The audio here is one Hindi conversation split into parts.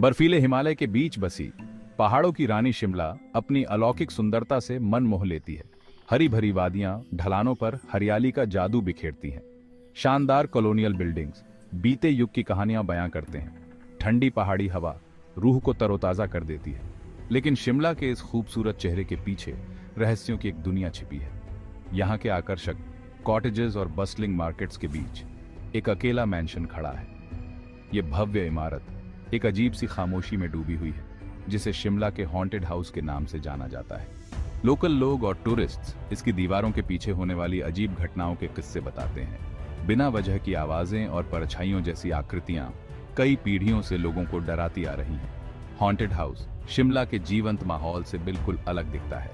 बर्फीले हिमालय के बीच बसी पहाड़ों की रानी शिमला अपनी अलौकिक सुंदरता से मन मोह लेती है। हरी भरी वादियां ढलानों पर हरियाली का जादू बिखेरती हैं। शानदार कॉलोनियल बिल्डिंग्स बीते युग की कहानियां बयां करते हैं। ठंडी पहाड़ी हवा रूह को तरोताजा कर देती है। लेकिन शिमला के इस खूबसूरत चेहरे के पीछे रहस्यों की एक दुनिया छिपी है। यहाँ के आकर्षक कॉटेजेस और बस्लिंग मार्केट्स के बीच एक अकेला मैंशन खड़ा है। ये भव्य इमारत एक अजीब सी खामोशी में डूबी हुई है, जिसे शिमला के हॉन्टेड हाउस के नाम से जाना जाता है। लोकल लोग और टूरिस्ट्स इसकी दीवारों के पीछे होने वाली अजीब घटनाओं के किस्से बताते हैं। बिना वजह की आवाजें और परछाइयों जैसी आकृतियां कई पीढ़ियों से लोगों को डराती आ रही हैं। हॉन्टेड हाउस शिमला के जीवंत माहौल से बिल्कुल अलग दिखता है।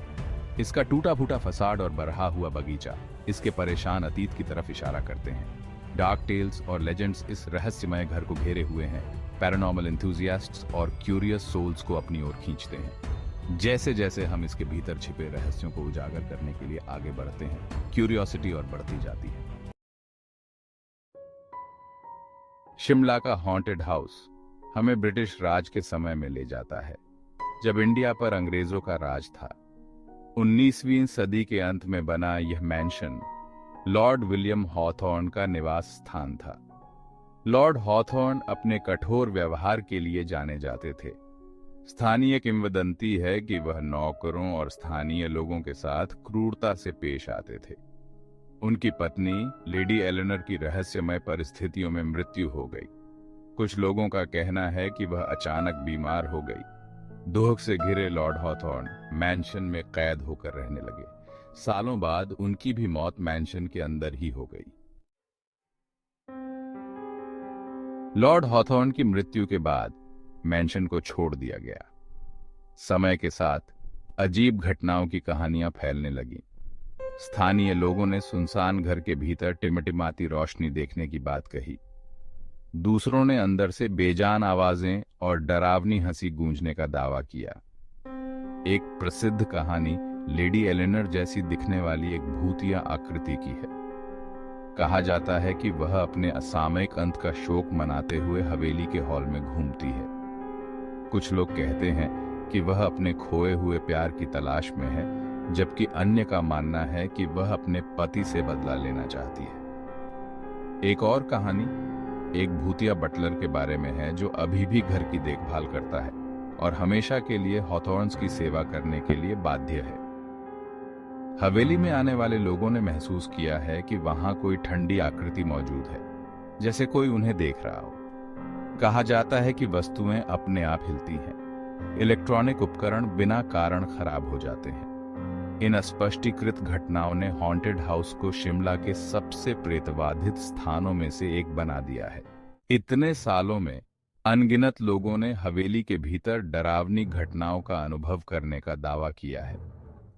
इसका टूटा फूटा फसाड और बरहा हुआ बगीचा इसके परेशान अतीत की तरफ इशारा करते हैं। डार्क टेल्स और लेजेंड्स इस रहस्यमय घर को घेरे हुए हैं। पैरानॉर्मल एंथुसियास्ट्स और क्यूरियस सोल्स को अपनी ओर खींचते हैं। जैसे जैसे हम इसके भीतर छिपे रहस्यों को उजागर करने के लिए आगे बढ़ते हैं, क्यूरियोसिटी और बढ़ती जाती है। शिमला का हॉन्टेड हाउस हमें ब्रिटिश राज के समय में ले जाता है, जब इंडिया पर अंग्रेजों का राज था। 19वीं सदी के अंत में बना यह मैंशन लॉर्ड विलियम हॉथॉर्न का निवास स्थान था। लॉर्ड हॉथॉर्न अपने कठोर व्यवहार के लिए जाने जाते थे। स्थानीय किंवदंती है कि वह नौकरों और स्थानीय लोगों के साथ क्रूरता से पेश आते थे। उनकी पत्नी लेडी एलेनर की रहस्यमय परिस्थितियों में मृत्यु हो गई। कुछ लोगों का कहना है कि वह अचानक बीमार हो गई। दुख से घिरे लॉर्ड हॉथॉर्न मैंशन में कैद होकर रहने लगे। सालों बाद उनकी भी मौत मैंशन के अंदर ही हो गई। लॉर्ड हॉथॉर्न की मृत्यु के बाद मैंशन को छोड़ दिया गया। समय के साथ अजीब घटनाओं की कहानियां फैलने लगीं। स्थानीय लोगों ने सुनसान घर के भीतर टिमटिमाती रोशनी देखने की बात कही। दूसरों ने अंदर से बेजान आवाजें और डरावनी हंसी गूंजने का दावा किया। एक प्रसिद्ध कहानी लेडी एलेनर जैसी दिखने वाली एक भूतिया आकृति की है। कहा जाता है कि वह अपने असामयिक अंत का शोक मनाते हुए हवेली के हॉल में घूमती है। कुछ लोग कहते हैं कि वह अपने खोए हुए प्यार की तलाश में है, जबकि अन्य का मानना है कि वह अपने पति से बदला लेना चाहती है। एक और कहानी एक भूतिया बटलर के बारे में है, जो अभी भी घर की देखभाल करता है और हमेशा के लिए हॉथॉर्न्स की सेवा करने के लिए बाध्य है। हवेली में आने वाले लोगों ने महसूस किया है कि वहां कोई ठंडी आकृति मौजूद है, जैसे कोई उन्हें देख रहा हो। कहा जाता है कि वस्तुएं अपने आप हिलती हैं। इलेक्ट्रॉनिक उपकरण बिना कारण खराब हो जाते हैं। इन अस्पष्टीकृत घटनाओं ने हॉन्टेड हाउस को शिमला के सबसे प्रेतबाधित स्थानों में से एक बना दिया है। इतने सालों में अनगिनत लोगों ने हवेली के भीतर डरावनी घटनाओं का अनुभव करने का दावा किया है।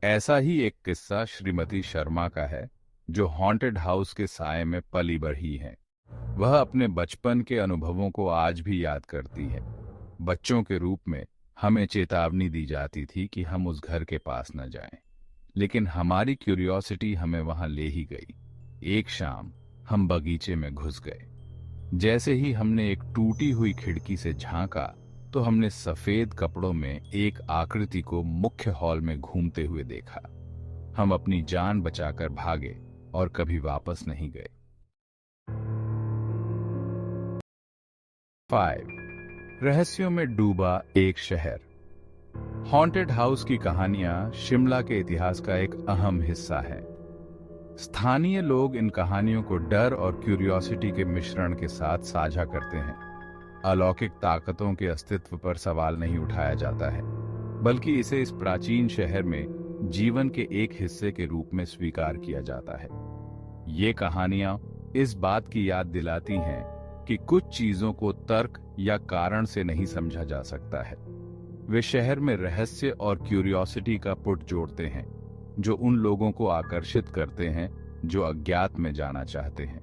ऐसा ही एक किस्सा श्रीमती शर्मा का है, जो हॉन्टेड हाउस के साए में पली बढ़ी हैं। वह अपने बचपन के अनुभवों को आज भी याद करती है। बच्चों के रूप में हमें चेतावनी दी जाती थी कि हम उस घर के पास न जाएं, लेकिन हमारी क्यूरियोसिटी हमें वहां ले ही गई। एक शाम हम बगीचे में घुस गए। जैसे ही हमने एक टूटी हुई खिड़की से झांका, तो हमने सफेद कपड़ों में एक आकृति को मुख्य हॉल में घूमते हुए देखा। हम अपनी जान बचाकर भागे और कभी वापस नहीं गए। 5 रहस्यों में डूबा एक शहर। हॉन्टेड हाउस की कहानियां शिमला के इतिहास का एक अहम हिस्सा है। स्थानीय लोग इन कहानियों को डर और क्यूरियोसिटी के मिश्रण के साथ साझा करते हैं। अलौकिक ताकतों के अस्तित्व पर सवाल नहीं उठाया जाता है, बल्कि इसे इस प्राचीन शहर में जीवन के एक हिस्से के रूप में स्वीकार किया जाता है। ये कहानियां इस बात की याद दिलाती हैं कि कुछ चीजों को तर्क या कारण से नहीं समझा जा सकता है। वे शहर में रहस्य और क्यूरियोसिटी का पुट जोड़ते हैं, जो उन लोगों को आकर्षित करते हैं जो अज्ञात में जाना चाहते हैं।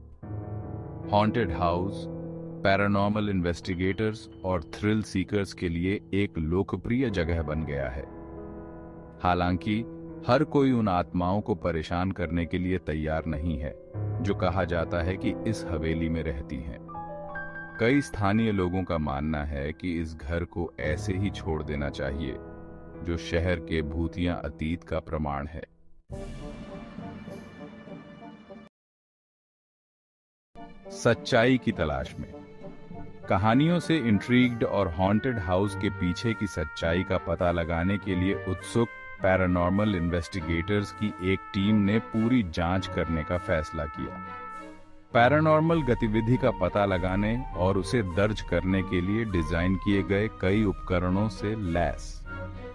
हॉन्टेड हाउस पैरानॉर्मल इन्वेस्टिगेटर्स और थ्रिल सीकर्स के लिए एक लोकप्रिय जगह बन गया है। हालांकि हर कोई उन आत्माओं को परेशान करने के लिए तैयार नहीं है, जो कहा जाता है कि इस हवेली में रहती हैं। कई स्थानीय लोगों का मानना है कि इस घर को ऐसे ही छोड़ देना चाहिए, जो शहर के भूतिया अतीत का प्रमाण है। सच्चाई की तलाश में कहानियों से इंट्रीग्ड और हॉन्टेड हाउस के पीछे की सच्चाई का पता लगाने के लिए उत्सुक पैरानॉर्मल इन्वेस्टिगेटर्स की एक टीम ने पूरी जांच करने का फैसला किया। पैरानॉर्मल गतिविधि का पता लगाने और उसे दर्ज करने के लिए डिजाइन किए गए कई उपकरणों से लैस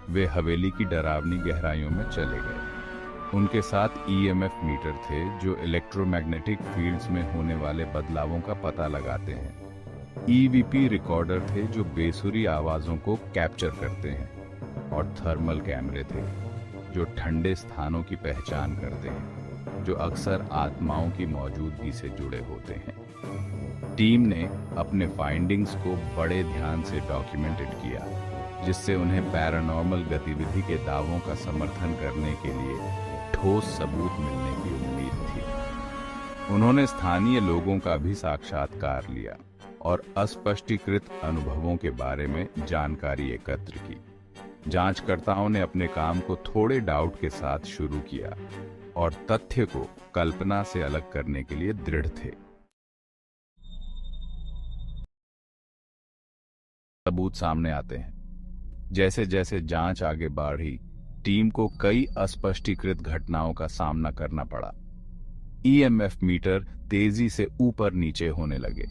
वे हवेली की डरावनी गहराइयों में चले गए। उनके साथ ईएमएफ मीटर थे जो इलेक्ट्रोमैग्नेटिक फील्ड्स में होने वाले बदलावों का पता लगाते हैं। ईवीपी रिकॉर्डर थे जो बेसुरी आवाजों को कैप्चर करते हैं और थर्मल कैमरे थे जो ठंडे स्थानों की पहचान करते हैं, जो अक्सर आत्माओं की मौजूदगी से जुड़े होते हैं। टीम ने अपने फाइंडिंग्स को बड़े ध्यान से डॉक्यूमेंटेड किया, जिससे उन्हें पैरानॉर्मल गतिविधि के दावों का समर्थन करने के लिए ठोस सबूत मिलने की उम्मीद थी। उन्होंने स्थानीय लोगों का भी साक्षात्कार लिया और अस्पष्टीकृत अनुभवों के बारे में जानकारी एकत्र की। जांचकर्ताओं ने अपने काम को थोड़े डाउट के साथ शुरू किया और तथ्य को कल्पना से अलग करने के लिए दृढ़ थे। सबूत सामने आते हैं। जैसे जैसे जांच आगे बढ़ी, टीम को कई अस्पष्टीकृत घटनाओं का सामना करना पड़ा। ईएमएफ मीटर तेजी से ऊपर नीचे होने लगे,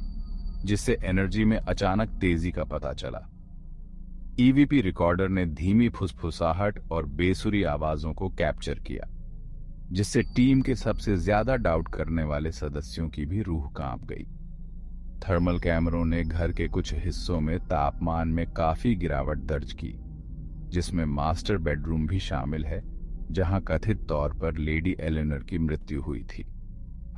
जिससे एनर्जी में अचानक तेजी का पता चला। ईवीपी रिकॉर्डर ने धीमी फुसफुसाहट और बेसुरी आवाजों को कैप्चर किया, जिससे टीम के सबसे ज्यादा डाउट करने वाले सदस्यों की भी रूह कांप गई। थर्मल कैमरों ने घर के कुछ हिस्सों में तापमान में काफी गिरावट दर्ज की, जिसमें मास्टर बेडरूम भी शामिल है, जहां कथित तौर पर लेडी एलेनर की मृत्यु हुई थी।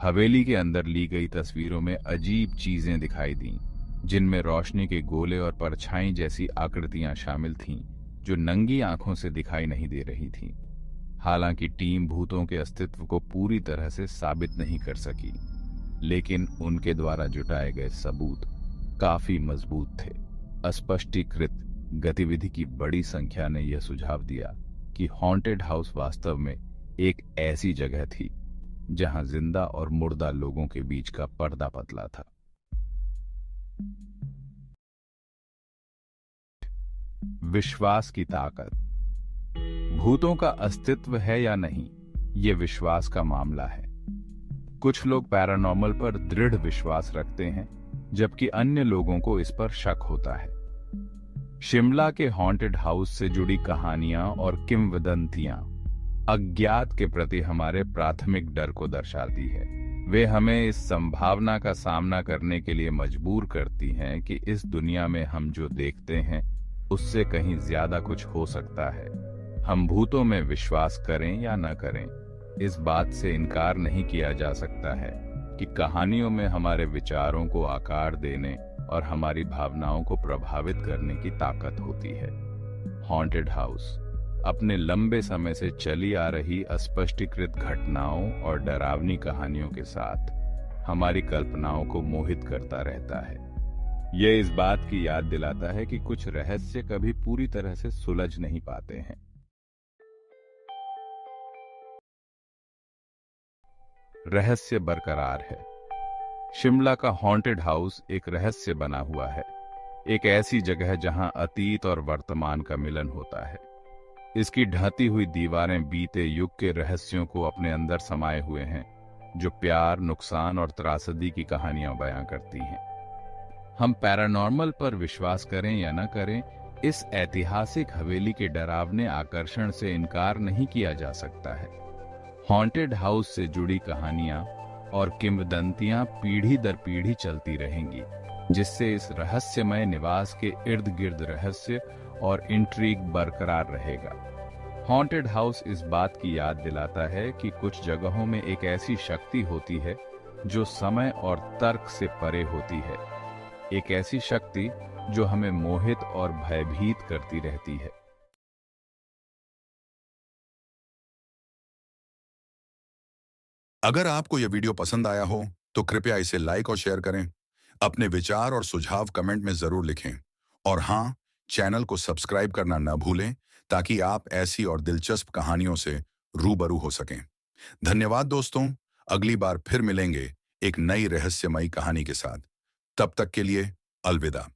हवेली के अंदर ली गई तस्वीरों में अजीब चीजें दिखाई दीं, जिनमें रोशनी के गोले और परछाई जैसी आकृतियां शामिल थीं, जो नंगी आंखों से दिखाई नहीं दे रही थीं। हालांकि टीम भूतों के अस्तित्व को पूरी तरह से साबित नहीं कर सकी, लेकिन उनके द्वारा जुटाए गए सबूत काफी मजबूत थे। अस्पष्टीकृत गतिविधि की बड़ी संख्या ने यह सुझाव दिया कि हॉन्टेड हाउस वास्तव में एक ऐसी जगह थी जहां जिंदा और मुर्दा लोगों के बीच का पर्दा पतला था। विश्वास की ताकत। भूतों का अस्तित्व है या नहीं, ये विश्वास का मामला है। कुछ लोग पैरानॉर्मल पर दृढ़ विश्वास रखते हैं, जबकि अन्य लोगों को इस पर शक होता है। शिमला के हॉन्टेड हाउस से जुड़ी कहानियां और किंवदंतियां अज्ञात के प्रति हमारे प्राथमिक डर को दर्शाती है। वे हमें इस संभावना का सामना करने के लिए मजबूर करती हैं कि इस दुनिया में हम जो देखते हैं उससे कहीं ज्यादा कुछ हो सकता है। हम भूतों में विश्वास करें या न करें, इस बात से इनकार नहीं किया जा सकता है कि कहानियों में हमारे विचारों को आकार देने और हमारी भावनाओं को प्रभावित करने की ताकत होती है। हॉन्टेड हाउस अपने लंबे समय से चली आ रही अस्पष्टीकृत घटनाओं और डरावनी कहानियों के साथ हमारी कल्पनाओं को मोहित करता रहता है। यह इस बात की याद दिलाता है कि कुछ रहस्य कभी पूरी तरह से सुलझ नहीं पाते हैं। रहस्य बरकरार है। शिमला का हॉन्टेड हाउस एक रहस्य बना हुआ है, एक ऐसी जगह जहां अतीत और वर्तमान का मिलन होता है। इसकी ढहती हुई दीवारें बीते युग के रहस्यों को अपने अंदर समाये हुए हैं, जो प्यार, नुकसान और त्रासदी की कहानियां बयां करती हैं। हम पैरानॉर्मल पर विश्वास करें या न करें, इस ऐतिहासिक हवेली के डरावने आकर्षण से इनकार नहीं किया जा सकता है। हॉन्टेड हाउस से जुड़ी कहानियां और किंवदंतियां पीढ़ी दर पीढ़ी चलती रहेंगी, जिससे इस रहस्यमय निवास के इर्द गिर्द रहस्य और इंट्रीग बरकरार रहेगा। हॉन्टेड हाउस इस बात की याद दिलाता है कि कुछ जगहों में एक ऐसी शक्ति होती है जो समय और तर्क से परे होती है, एक ऐसी शक्ति जो हमें मोहित और भयभीत करती रहती है। अगर आपको यह वीडियो पसंद आया हो तो कृपया इसे लाइक और शेयर करें। अपने विचार और सुझाव कमेंट में जरूर लिखें। और हाँ, चैनल को सब्सक्राइब करना न भूलें ताकि आप ऐसी और दिलचस्प कहानियों से रूबरू हो सकें। धन्यवाद दोस्तों। अगली बार फिर मिलेंगे एक नई रहस्यमयी कहानी के साथ। तब तक के लिए अलविदा।